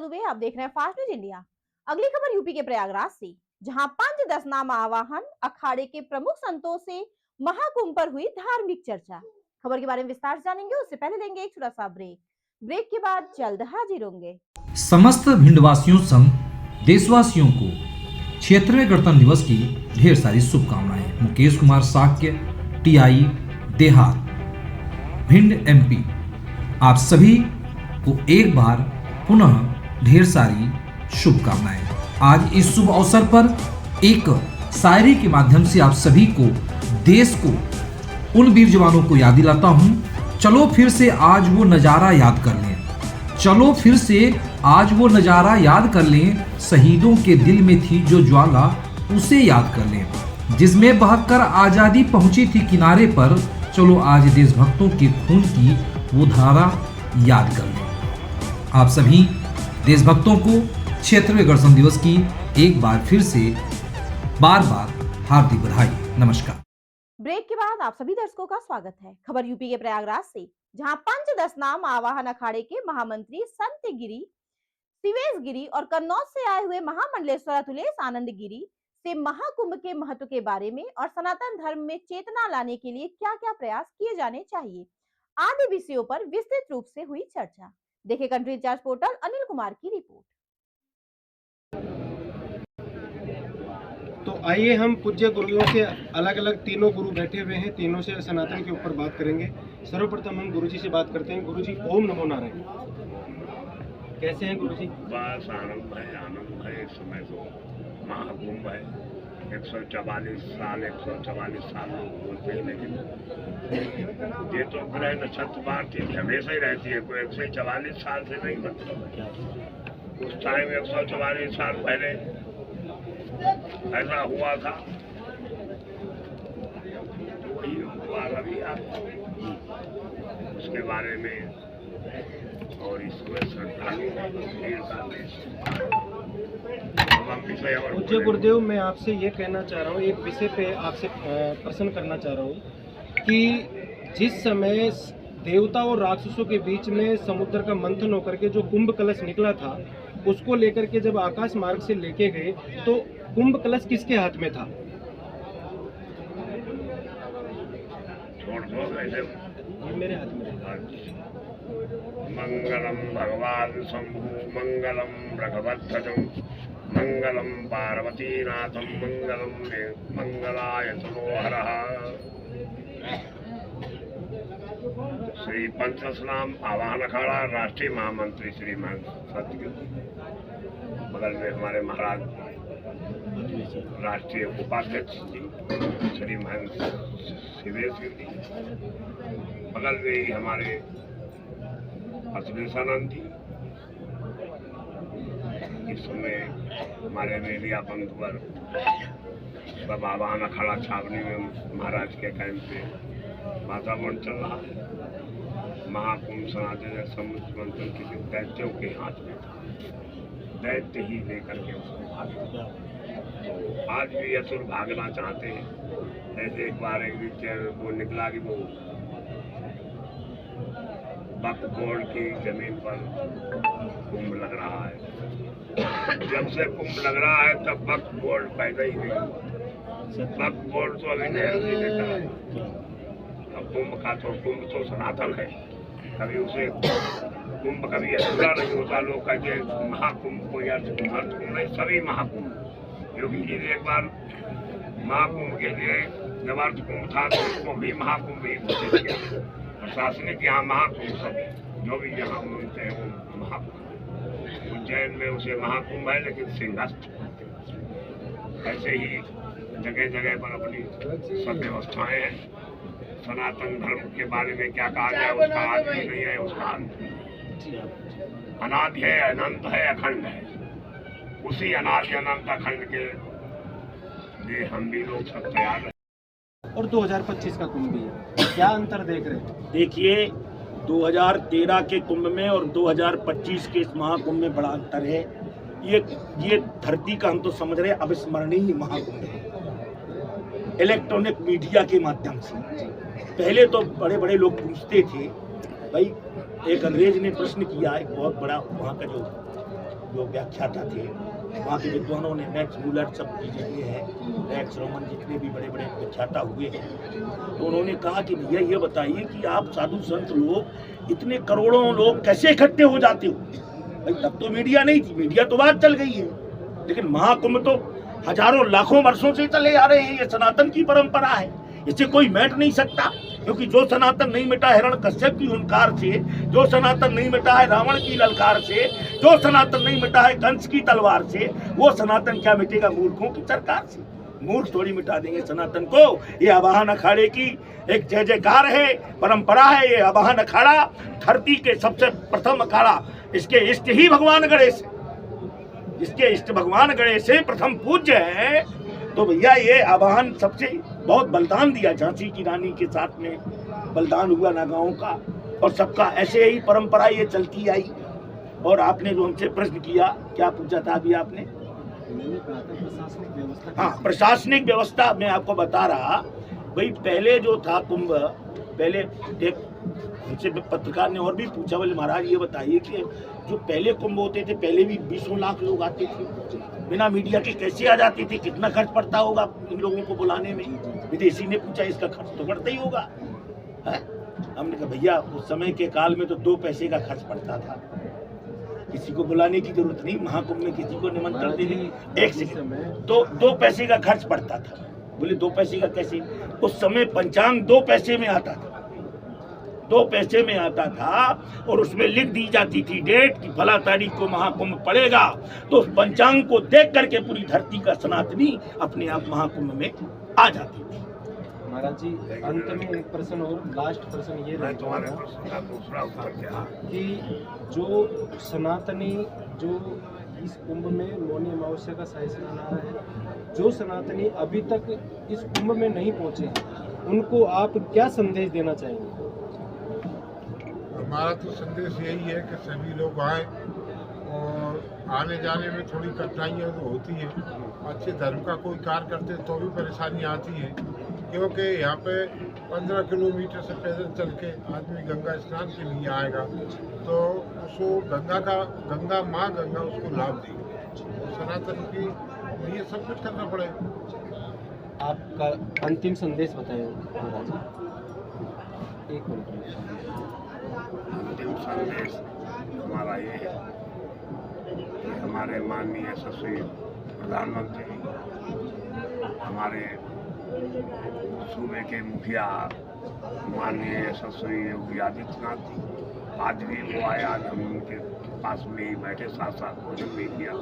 दुबे, आप देख रहे हैं फास्ट न्यूज इंडिया। अगली खबर यूपी के प्रयागराज से, जहां पंचदशनामा आवाहन अखाड़े के प्रमुख संतों से महाकुंभ पर हुई धार्मिक चर्चा। खबर के बारे में विस्तार से जानेंगे, उससे पहले लेंगे एक छोटा सा ब्रेक के बाद जल्द हाजिर होंगे। समस्त भिंडवासियों संग देशवासियों को 76वें गणतंत्र दिवस की ढेर सारी शुभकामनाएं। मुकेश कुमार साक्य, टीआई देहात, भिंड एमपी, आप सभी को एक बार पुनः ढेर सारी शुभकामनाएं। आज इस शुभ अवसर पर एक शायरी के माध्यम से आप सभी को, देश को, उन वीर जवानों को याद दिलाता हूं। चलो फिर से आज वो नज़ारा याद कर लें, चलो फिर से आज वो नज़ारा याद कर लें। शहीदों के दिल में थी जो ज्वाला, उसे याद कर लें, जिसमें बहकर आज़ादी पहुंची थी किनारे पर। चलो आज देशभक्तों के खून की वो धारा याद कर लें। आप सभी देशभक्तों को 76वें गणतंत्र दिवस की एक बार फिर से बार हार्दिक बधाई। नमस्कार। ब्रेक के बाद आप सभी दर्शकों का स्वागत है। खबर यूपी के प्रयागराज से, जहां पंचदशनाम आवाहन अखाड़े के महामंत्री संत गिरी, शिवेश गिरी और कन्नौज से आए हुए महामंडलेश्वर अतुलेश आनंद गिरी से महाकुंभ के महत्व के बारे में और सनातन धर्म में चेतना लाने के लिए क्या क्या प्रयास किए जाने चाहिए आदि विषयों पर विस्तृत रूप से हुई चर्चा। देखिए country incharge portal Anil Kumar की रिपोर्ट। तो आइए हम पूज्य गुरुओं से अलग अलग तीनों गुरु बैठे हुए हैं, तीनों से सनातन के ऊपर बात करेंगे। सर्वप्रथम हम गुरुजी से बात करते हैं। गुरुजी, ओम नमो नारायण। कैसे हैं गुरुजी? बस आनंद है। इस समय तो महाकुंभ है, 144 साल लोग बोलते हैं, लेकिन ये तो ग्रह नक्षत्र बात हमेशा ही रहती है, कोई 144 साल से नहीं बनता। उस टाइम 144 साल पहले ऐसा हुआ था, तो वही हुआ अभी आप उसके बारे में। और इसमें श्रद्धालु पूज्य गुरुदेव, मैं आपसे ये कहना चाह रहा हूँ, एक विषय पे आपसे प्रश्न करना चाह रहा हूँ कि जिस समय देवता और राक्षसों के बीच में समुद्र का मंथन होकर के जो कुंभ कलश निकला था, उसको लेकर के जब आकाश मार्ग से लेके गए तो कुंभ कलश किसके हाथ में था? ये मेरे हाथ में। मंगलम भगवान शंभु, मंगलम रघुवत्थजं, मंगलम पार्वतीनाथम, मंगलम मंगलाय तनोहरः। श्री पंचदशनाम आवाहन अखाड़ा राष्ट्रीय महामंत्री श्री महंत सतगिरी, बगल में हमारे महाराज राष्ट्रीय उपाध्यक्ष श्री महंत शिवेश गिरी, बगल में ही हमारे अतुलेश आनंद जी। इस समय हमारे मेलिया बंधुवर सब आवाहन अखाड़ा छावनी में महाराज के कैंप पे वातावरण चल रहा है। महाकुंभ सनातन समुद्र मंथन किसी दैत्यों के हाथ में था, दैत्य ही लेकर के उसको भागे। तो आज भी असुर भागना चाहते हैं। ऐसे एक बार एक दिन वो निकला कि वो बकबोर्ड की जमीन पर कुंभ लग रहा है। जब से कुंभ लग रहा है तब बकबोर्ड पैदा ही नहीं। बकबोर्ड तो अभी नहीं देखा है। अब कुंभ तो सनातन है, कभी उसे कुंभ कभी अधूरा नहीं होता। लोग कहते हैं महाकुंभ को या अर्थ नहीं, सभी महाकुंभ। योगी जी ने एक बार महाकुंभ के लिए जब अर्थ कुंभ था तो उसको भी महाकुंभ ही घोषित किया। प्रशासनिक यहाँ महाकुंभ सब जो भी यहाँ बोलते हैं वो महाकुंभ। उज्जैन में उसे महाकुंभ है, लेकिन सिंहस्थ। ऐसे ही जगह जगह पर अपनी सब व्यवस्थाएं हैं। सनातन धर्म के बारे में क्या कहा जाए, उसका आदि भी नहीं है, उसका अंत नहीं है। अनादि है, अनंत है, अखंड है। उसी अनादि अनंत अखंड के लिए हम भी लोग सब तैयार हैं। और 2025 का कुंभ भी है, क्या अंतर देख रहे हैं? देखिए, 2013 के कुंभ में और 2025 के इस महाकुंभ में बड़ा अंतर है। ये धरती का हम तो समझ रहे हैं अविस्मरणीय महाकुंभ है। इलेक्ट्रॉनिक मीडिया के माध्यम से पहले तो बड़े बड़े लोग पूछते थे, भाई एक अंग्रेज ने प्रश्न किया, एक बहुत बड़ा वहाँ का जो जो व्याख्याता थे, वहाँ के विद्वानों ने, मैक्स मूलर सब जितने हैं, मैक्स रोमन जितने भी बड़े बड़े व्याख्याता हुए हैं, तो उन्होंने कहा कि भैया ये बताइए कि आप साधु संत लोग इतने करोड़ों लोग कैसे इकट्ठे हो जाते हो? भाई तब तो मीडिया नहीं थी, मीडिया तो बात चल गई है, लेकिन महाकुंभ तो हजारों लाखों वर्षों से चले आ रहे हैं। ये सनातन की परंपरा है, इसे कोई मिट नहीं सकता, क्योंकि जो सनातन नहीं मिटा हिरण्यकश्यप की हुंकार से, जो सनातन नहीं मिटा है रावण की ललकार से, जो सनातन नहीं मिटा है कंस की तलवार से, वो सनातन क्या मिटेगा? मूर्खों की सरकार से। मूर्ख थोड़ी मिटा देंगे सनातन को। ये आवाहन अखाड़े की एक जय जयकार है, परंपरा है। ये आवाहन अखाड़ा धरती के सबसे प्रथम अखाड़ा, इसके इष्ट ही भगवान गणेश, इसके इष्ट भगवान गणेश से प्रथम पूज्य है। तो भैया ये आवाहन सबसे बहुत बलिदान दिया, झांसी की रानी के साथ में बलिदान हुआ नागाओं का, और सबका ऐसे ही परंपरा ये चलती आई। और आपने जो हमसे प्रश्न किया, क्या पूछा था अभी आपने? हाँ, प्रशासनिक व्यवस्था मैं आपको बता रहा। भाई पहले जो था कुंभ, पहले एक हमसे पत्रकार ने और भी पूछा, बोले महाराज ये बताइए कि जो पहले कुंभ होते थे, पहले भी 20 लाख लोग आते थे, बिना मीडिया के कैसे आ जाते थे? कितना खर्च पड़ता होगा इन लोगों को बुलाने में? विदेशी ने पूछा, इसका खर्च तो पड़ता ही होगा, है? हमने कहा भैया उस समय के काल में तो 2 पैसे का खर्च पड़ता था, किसी को बुलाने की जरूरत नहीं, महाकुंभ में किसी को निमंत्रण देने एक सेकंड तो 2 पैसे का खर्च पड़ता था। बोले 2 पैसे का कैसे? उस समय पंचांग 2 पैसे में आता था, 2 पैसे में आता था, और उसमें लिख दी जाती थी डेट कि फला तारीख को महाकुंभ पड़ेगा। तो उस पंचांग को देख करके पूरी धरती का सनातनी अपने आप महाकुंभ में आ जाती थी। महाराज जी अंत में एक प्रश्न और लास्ट प्रश्न ये मैं रहता तुम्हारे है प्रश्न का दूसरा उत्तर क्या? कि जो सनातनी जो इस कुंभ में मौनी अमावस्या का शाही स्नान आ रहा है, जो सनातनी अभी तक इस कुंभ में नहीं पहुंचे हैं, उनको आप क्या संदेश देना चाहेंगे? हमारा तो संदेश यही है कि सभी लोग आए, और आने जाने में थोड़ी कठिनाइयाँ तो होती हैं, अच्छे धर्म का कोई कार्य करते तो भी परेशानी आती है, क्योंकि यहाँ पे 15 किलोमीटर से पैदल चल के आदमी गंगा स्नान के लिए आएगा, तो उसको गंगा माँ गंगा उसको लाभ देगी। सनातन की लिए सब कुछ करना पड़ेगा। आपका अंतिम संदेश बताएं महाराज जी, 1 मिनट। अंतिम संदेश हमारा ये है कि हमारे माननीय यशस्वी प्रधानमंत्री, हमारे सूबे के मुखिया माननीय यशस्वी योगी आदित्यनाथ जी, आज भी वो आए, आज हम उनके पास में ही बैठे, साथ साथ भोजन भी किया। तो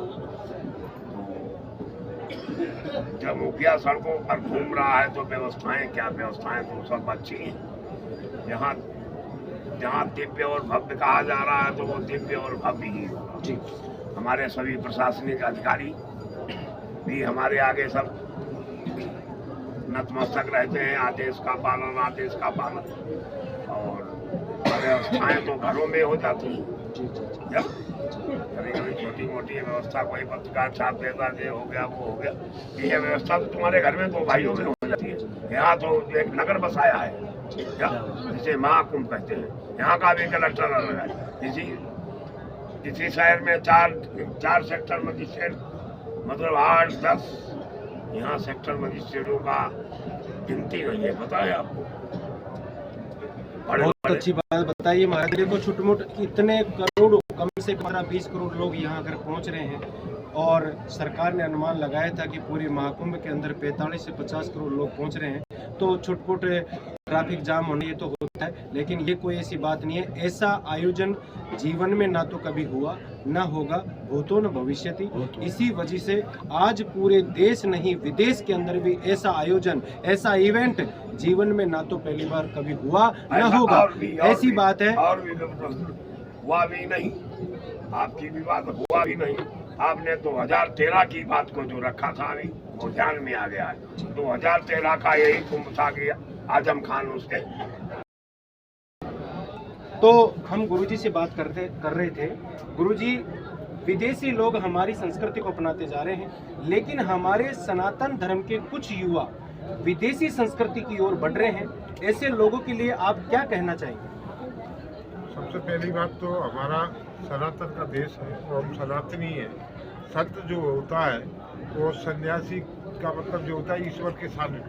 जब मुखिया सड़कों पर घूम रहा है तो व्यवस्थाएं क्या व्यवस्थाएं तो सब अच्छी हैं। यहाँ जहाँ दिव्य और भव्य कहा जा रहा है तो वो दिव्य और भव्य ही होगा। हमारे सभी प्रशासनिक अधिकारी भी हमारे आगे सब नतमस्तक रहते हैं, आदेश का पालन, और व्यवस्थाएं तो घरों में हो जाती हैं। जब कभी कभी छोटी मोटी व्यवस्था कोई पत्रकार छाप देता है, हो गया वो हो गया, ये व्यवस्था तो तुम्हारे घर में तो भाइयों में हो जाती है। यहाँ तो एक नगर बसाया है जिसे महाकुंभ कहते हैं, यहाँ का भी कलेक्टर अलग है। इसी शहर में 4 सेक्टर मजिस्ट्रेट, मतलब 8-10 यहाँ सेक्टर मजिस्ट्रेटों का गिनती नहीं है, पता है आपको? बहुत अच्छी बात बताइए महाराज। देखो छोटे मोटे इतने करोड़, कम से कम 20 करोड़ लोग यहाँ अगर पहुँच रहे हैं, और सरकार ने अनुमान लगाया था कि पूरे महाकुंभ के अंदर 45 से 50 करोड़ लोग पहुँच रहे हैं, तो छोटे ट्रैफिक जाम होने ये तो होता है, लेकिन ये कोई ऐसी बात नहीं है। ऐसा आयोजन जीवन में ना तो कभी हुआ, ना होगा, भूतो न भविष्यति। इसी वजह से आज पूरे देश नहीं विदेश के अंदर भी ऐसा आयोजन, ऐसा इवेंट जीवन में ना तो पहली बार कभी हुआ ना होगा। ऐसी बात है। और भी हुआ भी नहीं, आपकी भी बात हुआ भी नहीं। आपने 2013 की बात को जो रखा था अभी वो ध्यान में आ गया है। 2013 का यही कुंभ था कि आजम खान उसके। तो हम गुरुजी से बात कर रहे थे। गुरुजी, विदेशी लोग हमारी संस्कृति को अपनाते जा रहे हैं, लेकिन हमारे सनातन धर्म के कुछ युवा विदेशी संस्कृति की ओर बढ़ रहे हैं। ऐसे लोगों के लिए आप क्या कहना चाहेंगे? सबसे पहली बात तो हमारा सनातन का देश है और हम सनातनी हैं। संत जो होता है वो सन्यासी का मतलब जो होता है ईश्वर के सामने,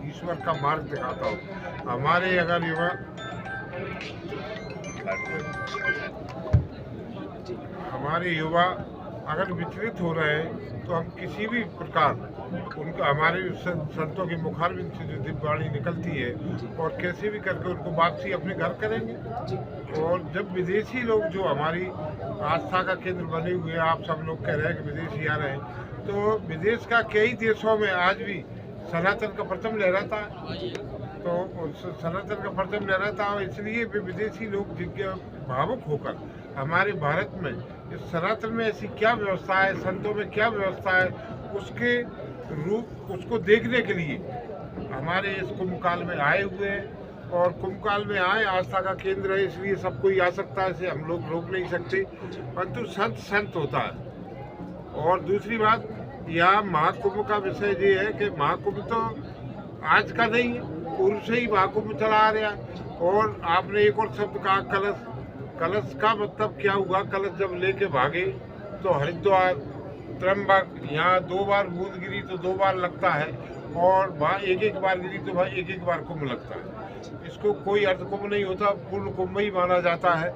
ईश्वर का मार्ग दिखाता हो। हमारे युवा अगर विचलित हो रहे हैं तो हम किसी भी प्रकार उनका, हमारे संतों की मुखारबिंद से जो दिव्यवाणी निकलती है और कैसे भी करके उनको वापसी अपने घर करेंगे। और जब विदेशी लोग जो हमारी आस्था का केंद्र बने हुए हैं, आप सब लोग कह रहे हैं कि विदेशी आ रहे हैं, तो विदेश का कई देशों में आज भी सनातन का परचम लहराता है। तो सनातन का परचम लहराता है, इसलिए वे विदेशी लोग जिनके भावुक होकर हमारे भारत में इस सनातन में ऐसी क्या व्यवस्था है, संतों में क्या व्यवस्था है, उसके रूप उसको देखने के लिए हमारे इस कुंभ काल में आए हुए हैं। और कुंभ काल में आए, आस्था का केंद्र है, इसलिए सब कोई आ सकता है, इसे हम लोग रोक नहीं सकते, परंतु संत होता है। और दूसरी बात, यहाँ महाकुंभ का विषय ये है कि महाकुंभ तो आज का नहीं है, पूर्व से ही महाकुंभ चला आ रहा है। और आपने एक और शब्द कहा कलश, कलश का मतलब क्या हुआ? कलश जब लेके भागे तो हरिद्वार, त्र्यंबक, यहाँ 2 बार बूंद गिरी तो 2 बार लगता है, और वहाँ एक बार गिरी तो वहाँ एक बार कुंभ लगता है। इसको कोई अर्ध कुंभ नहीं होता, पूर्ण कुंभ ही माना जाता है।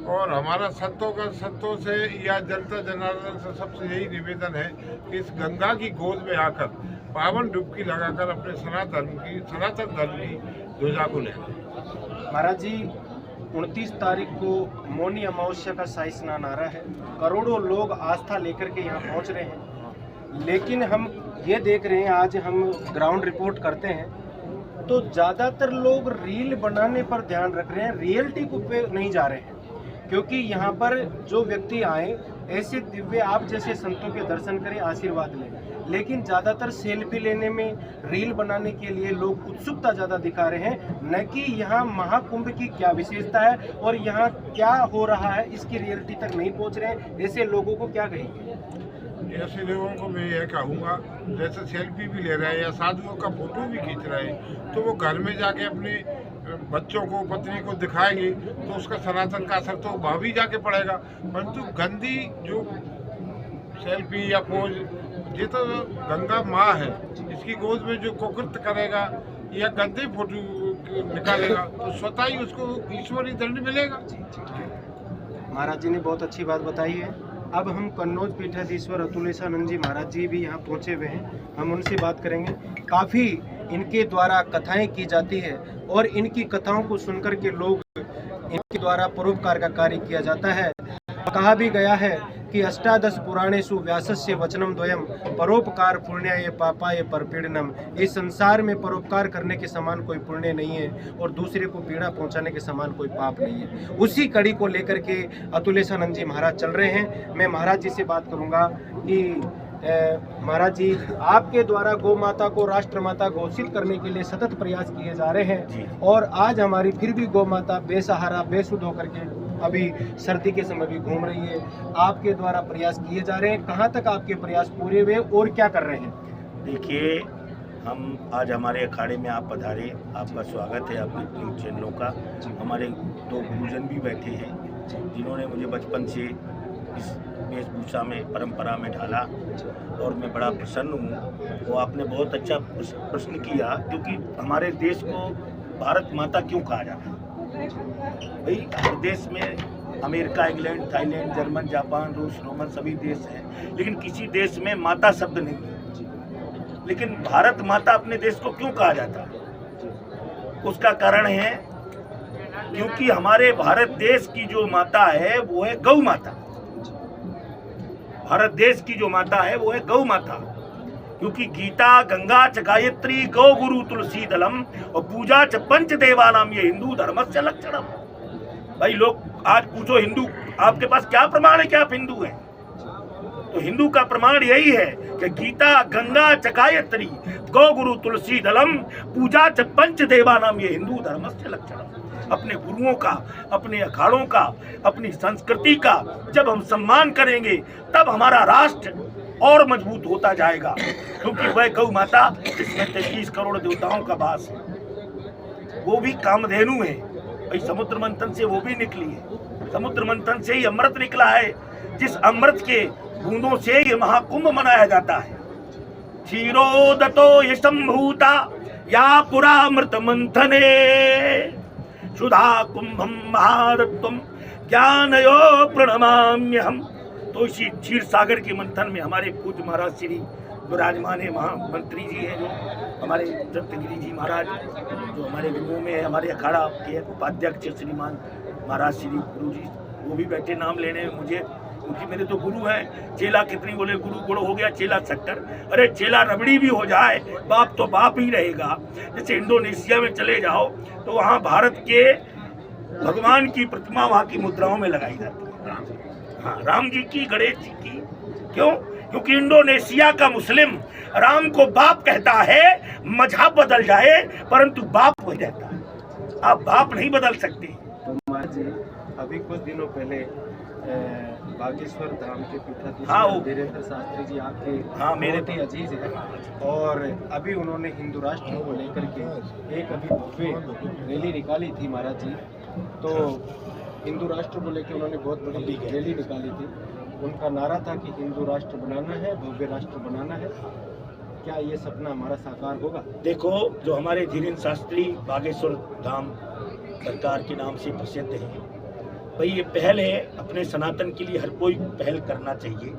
और हमारा संतों से या जनता जनार्दन से सबसे यही निवेदन है कि इस गंगा की गोद में आकर पावन डुबकी लगाकर अपने सनातन धर्म की ध्वजा को लें। महाराज जी, 29 तारीख को मौनी अमावस्या का शाही स्नान आ रहा है। करोड़ों लोग आस्था लेकर के यहाँ पहुँच रहे हैं, लेकिन हम ये देख रहे हैं, आज हम ग्राउंड रिपोर्ट करते हैं तो ज़्यादातर लोग रील बनाने पर ध्यान रख रहे हैं, रियलिटी को पे नहीं जा रहे हैं। क्योंकि यहाँ पर जो व्यक्ति आए, ऐसे दिव्य आप जैसे संतों के दर्शन करें, आशीर्वाद लें, लेकिन ज़्यादातर सेल्फी लेने में, रील बनाने के लिए लोग उत्सुकता ज़्यादा दिखा रहे हैं, न कि यहाँ महाकुंभ की क्या विशेषता है और यहाँ क्या हो रहा है इसकी रियलिटी तक नहीं पहुँच रहे हैं। ऐसे लोगों को क्या कहेंगे? ऐसे लोगों को मैं यह कहूँगा, जैसे सेल्फी भी ले रहे हैं या साधुओं का फोटो भी खींच रहे हैं, तो वो घर में जाके अपने बच्चों को, पत्नी को दिखाएंगे तो उसका सनातन का असर तो वहाँ भी जाके पड़ेगा। परंतु गंदी जो सेल्फी या पोज, ये तो गंगा माँ है, इसकी गोद में जो कुकृत्य करेगा या गंदे फोटो निकालेगा तो स्वतः ही उसको ईश्वरी दंड मिलेगा। महाराज जी ने बहुत अच्छी बात बताई है। अब हम कन्नौज पीठाधीश्वर अतुलेशानंद जी महाराज जी भी यहाँ पहुँचे हुए हैं, हम उनसे बात करेंगे। काफ़ी इनके द्वारा कथाएं की जाती है और इनकी कथाओं को सुनकर के लोग, इनके द्वारा परोपकार का कार्य किया जाता है। कहा भी गया है कि 18 पुराणेषु व्यासस्य वचनम द्वयम परोपकार पुण्याय पापाय परपीड़नम। इस संसार में परोपकार करने के समान कोई पुण्य नहीं है और दूसरे को पीड़ा पहुंचाने के समान कोई पाप नहीं है। उसी कड़ी को लेकर के अतुलेशानंद जी महाराज चल रहे हैं। मैं महाराज जी से बात करूंगा कि महाराज जी, आपके द्वारा गौ माता को राष्ट्र माता घोषित करने के लिए सतत प्रयास किए जा रहे हैं और आज हमारी फिर भी गौ माता बेसहारा, बेसुध होकर के अभी सर्दी के समय भी घूम रही है। आपके द्वारा प्रयास किए जा रहे हैं, कहाँ तक आपके प्रयास पूरे हुए और क्या कर रहे हैं? देखिए, हम आज हमारे अखाड़े में आप पधारे, आपका स्वागत है आपके इन चैनलों का। हमारे 2 गुरुजन भी बैठे हैं जिन्होंने मुझे बचपन से इस वेशभूषा में, परंपरा में ढाला और मैं बड़ा प्रसन्न हूँ। वो आपने बहुत अच्छा प्रश्न किया, क्योंकि हमारे देश को भारत माता क्यों कहा जाता है? भाई, हर देश में America, England, Thailand, German, Japan, रूस, रोमन सभी देश हैं, लेकिन किसी देश में माता शब्द नहीं है। लेकिन भारत माता अपने देश को क्यों कहा जाता है? उसका कारण है क्योंकि हमारे भारत देश की जो माता है वो है गौ माता। भारत देश की जो माता है वो है गौ माता, क्योंकि गीता, गंगा च गायत्री, गौ गुरु तुलसी दलम और पूजा च पंच देवानाम, ये हिंदू धर्म से लक्षणम। भाई लोग आज पूछो हिंदू, आपके पास क्या प्रमाण है कि आप हिंदू हैं? तो हिंदू का प्रमाण यही है कि गीता, गंगा च गायत्री, गौ गुरु तुलसी दलम, पूजा च पंच देवानाम, ये हिंदू धर्म से लक्षणम। अपने गुरुओं का, अपने अखाड़ों का, अपनी संस्कृति का जब हम सम्मान करेंगे तब हमारा राष्ट्र और मजबूत होता जाएगा, क्योंकि वह गौ माता जिसमें 33 करोड़ देवताओं का वास है, वो भी कामधेनु है। भाई समुद्र मंथन से वो भी निकली है। समुद्र मंथन से ही अमृत निकला है, जिस अमृत के बूंदों से ये महाकुंभ मनाया जाता है। क्षीरोदतो यशंभूता या पुरामृत मंथने सुधा कुंभम महारत्वम ज्ञानयो प्रणमाम्यहम। तो इसी क्षीर सागर के मंथन में हमारे पूज्य महाराज श्री विराजमान है, महामंत्री जी हैं, जो हमारे दत्तगिरी जी महाराज, जो हमारे गुरुओं में है, हमारे अखाड़ा के उपाध्यक्ष श्रीमान महाराज श्री गुरु जी, वो भी बैठे नाम लेने में मुझे, क्योंकि मेरे तो गुरु हैं। चेला कितनी बोले, गुरु गुड़ हो गया चेला 70। अरे चेला रबड़ी भी हो जाए, बाप तो बाप ही रहेगा। जैसे इंडोनेशिया में चले जाओ तो वहाँ भारत के भगवान की प्रतिमा वहाँ की मुद्राओं में लगाई जाती है। हाँ, राम जी की, गणेश जी की। क्यों? क्योंकि इंडोनेशिया का मुस्लिम राम को बाप कहता है, मजहब बदल जाए परंतु बाप हो जाता है। आप बाप नहीं बदल सकते। तो महाराज जी, अभी कुछ दिनों पहले बागेश्वर धाम के पीठाधीश वीरेंद्र शास्त्री जी आपके मेरे ही अजीज है, और अभी उन्होंने हिंदू राष्ट्र को लेकर के एक अभी भव्य रैली निकाली थी महाराज जी। तो हिंदू राष्ट्र को लेकर उन्होंने बहुत बड़ी रैली निकाली थी। उनका नारा था कि हिंदू राष्ट्र बनाना है, भव्य राष्ट्र बनाना है। क्या ये सपना हमारा साकार होगा? देखो, जो हमारे धीरेन्द्र शास्त्री बागेश्वर धाम सरकार के नाम से प्रसिद्ध है, भाई ये पहल है। अपने सनातन के लिए हर कोई पहल करना चाहिए।